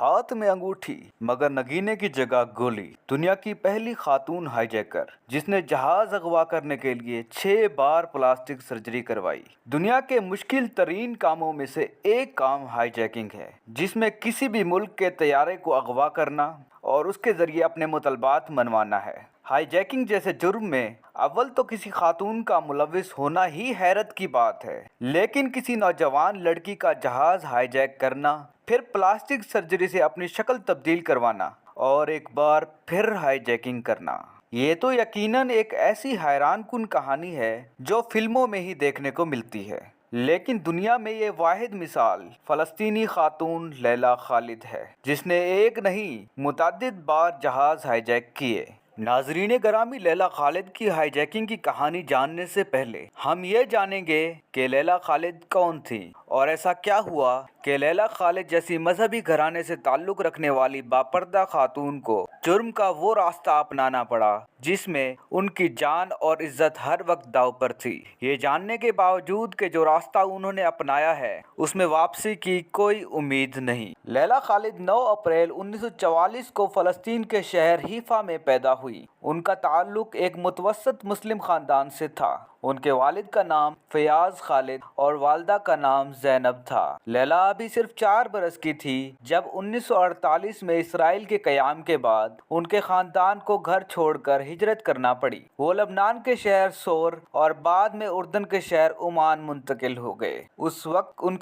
ہاتھ میں انگوٹھی مگر نگینے کی جگہ گولی۔ دنیا کی پہلی خاتون ہائی جیکر جس نے جہاز اغوا کرنے کے لیے 6 بار پلاسٹک سرجری کروائی۔ دنیا کے مشکل ترین کاموں میں سے ایک کام ہائی جیکنگ ہے، جس میں کسی بھی ملک کے طیارے کو اغوا کرنا اور اس کے ذریعے اپنے مطالبات منوانا ہے۔ ہائی جیکنگ جیسے جرم میں اول تو کسی خاتون کا ملوث ہونا ہی حیرت کی بات ہے، لیکن کسی نوجوان لڑکی کا جہاز ہائی جیک کرنا، پھر پلاسٹک سرجری سے اپنی شکل تبدیل کروانا اور ایک بار پھر ہائی جیکنگ کرنا، یہ تو یقیناً ایک ایسی حیران کن کہانی ہے جو فلموں میں ہی دیکھنے کو ملتی ہے۔ لیکن دنیا میں یہ واحد مثال فلسطینی خاتون لیلا خالد ہے، جس نے ایک نہیں متعدد بار جہاز ہائی جیک کیے۔ ناظرین گرامی، لیلا خالد کی ہائی جیکنگ کی کہانی جاننے سے پہلے ہم یہ جانیں گے کہ لیلا خالد کون تھی اور ایسا کیا ہوا کہ لیلا خالد جیسی مذہبی گھرانے سے تعلق رکھنے والی باپردہ خاتون کو جرم کا وہ راستہ اپنانا پڑا جس میں ان کی جان اور عزت ہر وقت داؤ پر تھی۔ یہ جاننے کے باوجود کہ جو راستہ انہوں نے اپنایا ہے اس میں واپسی کی کوئی امید نہیں۔ لیلا خالد 9 اپریل 1944 کو فلسطین کے شہر حیفا میں پیدا ہوئی۔ ان کا تعلق ایک متوسط مسلم خاندان سے تھا۔ ان کے والد کا نام فیاض خالد اور والدہ کا نام زینب تھا۔ لیلا ابھی صرف 4 برس کی تھی جب 1948 میں اسرائیل کے قیام کے بعد ان کے خاندان کو گھر چھوڑ کر ہجرت کرنا پڑی۔ وہ لبنان کے شہر سور اور بعد میں اردن کے شہر عمان منتقل ہو گئے۔ اس وقت ان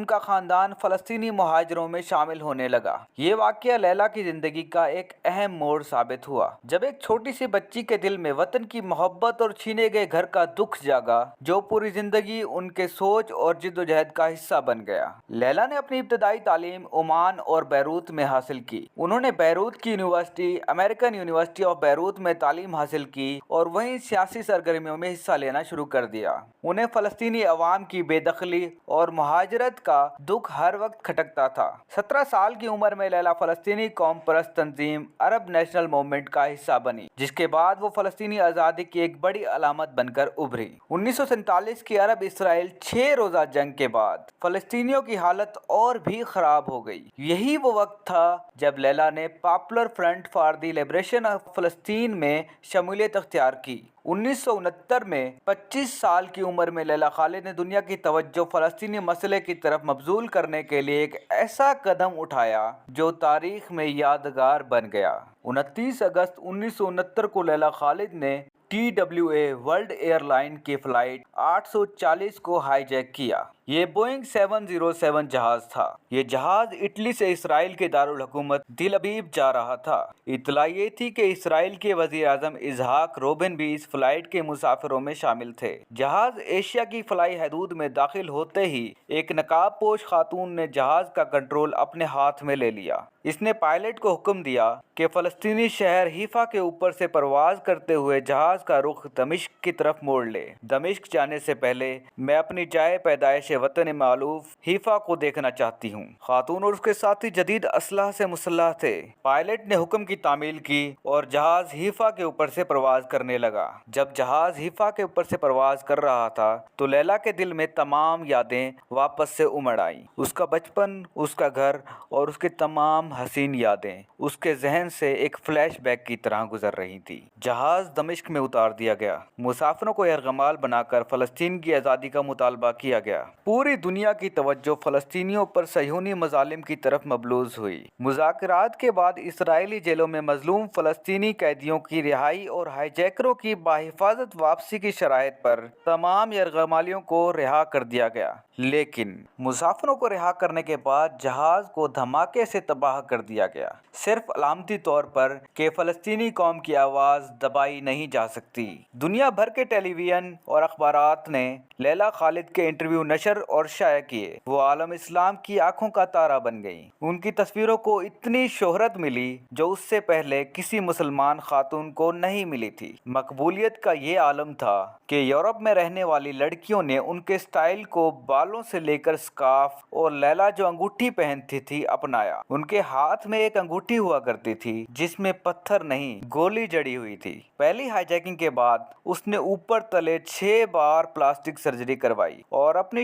کا خاندان فلسطینی مہاجروں میں شامل ہونے لگا۔ یہ واقعہ لیلا کی زندگی کا ایک اہم موڑ ثابت ہوا جب ایک چھوٹی سی بچی کے دل میں وطن کی محبت اور چھینے گئے گھر کا دکھ جاگا، جو پوری زندگی ان کے سوچ اور جدوجہد کا حصہ بن گیا۔ لیلا نے اپنی ابتدائی تعلیم عمان اور بیروت میں حاصل کی۔ انہوں نے بیروت کی university, American university of Beirut میں تعلیم حاصل کی اور وہیں سیاسی سرگرمیوں میں حصہ لینا شروع کر دیا۔ انہیں فلسطینی عوام کی بے دخلی اور مہاجرت کا دکھ ہر وقت کھٹکتا تھا۔ 17 سال کی عمر میں لیلا فلسطینی قوم پرست تنظیم عرب نیشنل موومنٹ کا حصہ بنی، جس کے بعد وہ فلسطینی آزادی کی ایک بڑی علامت بن کر ابھری۔ 1947 کی عرب اسرائیل 6 روزہ جنگ کے بعد فلسطینیوں کی حالت اور بھی خراب ہو گئی۔ یہی وہ وقت تھا جب لیلا نے popular front for the liberation of فلسطین میں شمولیت اختیار کی۔ 1969 میں 25 سال کی عمر میں لیلا خالد نے دنیا کی توجہ فلسطینی مسئلے کی طرف مبذول کرنے کے لیے ایک ایسا قدم اٹھایا جو تاریخ میں یادگار بن گیا۔ 29 اگست 1969 کو لیلا خالد نے TWA ورلڈ ایئر لائن کی فلائٹ 840 کو ہائی جیک کیا۔ یہ بوئنگ 707 جہاز تھا۔ یہ جہاز اٹلی سے اسرائیل کے دارالحکومت تل ابیب جا رہا تھا۔ اطلاع یہ تھی کہ اسرائیل کے وزیر اعظم اسحاق رابن بھی اس فلائٹ کے مسافروں میں شامل تھے۔ جہاز ایشیا کی فلائی حدود میں داخل ہوتے ہی ایک نقاب پوش خاتون نے جہاز کا کنٹرول اپنے ہاتھ میں لے لیا۔ اس نے پائلٹ کو حکم دیا کہ فلسطینی شہر حیفا کے اوپر سے پرواز کرتے ہوئے جہاز کا رخ دمشق کی طرف موڑ لے۔ دمشق جانے سے پہلے میں اپنی جائے پیدائش وطن معلوف حیفا کو دیکھنا چاہتی ہوں۔ خاتون اور اس کے ساتھی جدید اسلحہ سے مسلح تھے۔ پائلٹ نے حکم کی تعمیل کی اور جہاز حیفا کے اوپر سے پرواز کرنے لگا۔ جب جہاز حیفا کے اوپر سے پرواز کر رہا تھا تو لیلا کے دل میں تمام یادیں واپس سے امڑ آئیں۔ اس کا بچپن، اس کا گھر اور اس کے تمام حسین یادیں اس کے ذہن سے ایک فلیش بیک کی طرح گزر رہی تھی۔ جہاز دمشق میں اتار دیا گیا۔ مسافروں کو یرغمال بنا کر فلسطین کی آزادی کا مطالبہ کیا گیا۔ پوری دنیا کی توجہ فلسطینیوں پر صہیونی مظالم کی طرف مبذول ہوئی۔ مذاکرات کے بعد اسرائیلی جیلوں میں مظلوم فلسطینی قیدیوں کی رہائی اور ہائی جیکروں کی بحفاظت واپسی کی شرائط پر تمام یرغمالیوں کو رہا کر دیا گیا، لیکن مسافروں کو رہا کرنے کے بعد جہاز کو دھماکے سے تباہ کر دیا گیا، صرف علامتی طور پر کہ فلسطینی قوم کی آواز دبائی نہیں جا سکتی۔ دنیا بھر کے ٹیلی ویژن اور اخبارات نے لیلا خالد کے انٹرویو نشر اور شائع کیے۔ وہ عالم اسلام کی آنکھوں کا تارا بن گئیں۔ ان کی تصویروں کو اتنی شہرت ملی جو اس سے پہلے کسی مسلمان خاتون کو نہیں ملی تھی۔ مقبولیت کا یہ عالم تھا کہ یورپ میں رہنے والی لڑکیوں نے ان کے سٹائل کو بالوں سے لے کر سکارف اور لیلا جو انگوٹھی پہنتی تھی اپنایا۔ ان کے ہاتھ میں ایک انگوٹھی ہوا کرتی تھی جس میں پتھر نہیں گولی جڑی ہوئی تھی۔ پہلی ہائی جیکنگ کے بعد اس نے اوپر تلے 6 بار پلاسٹک سرجری کروائی اور اپنی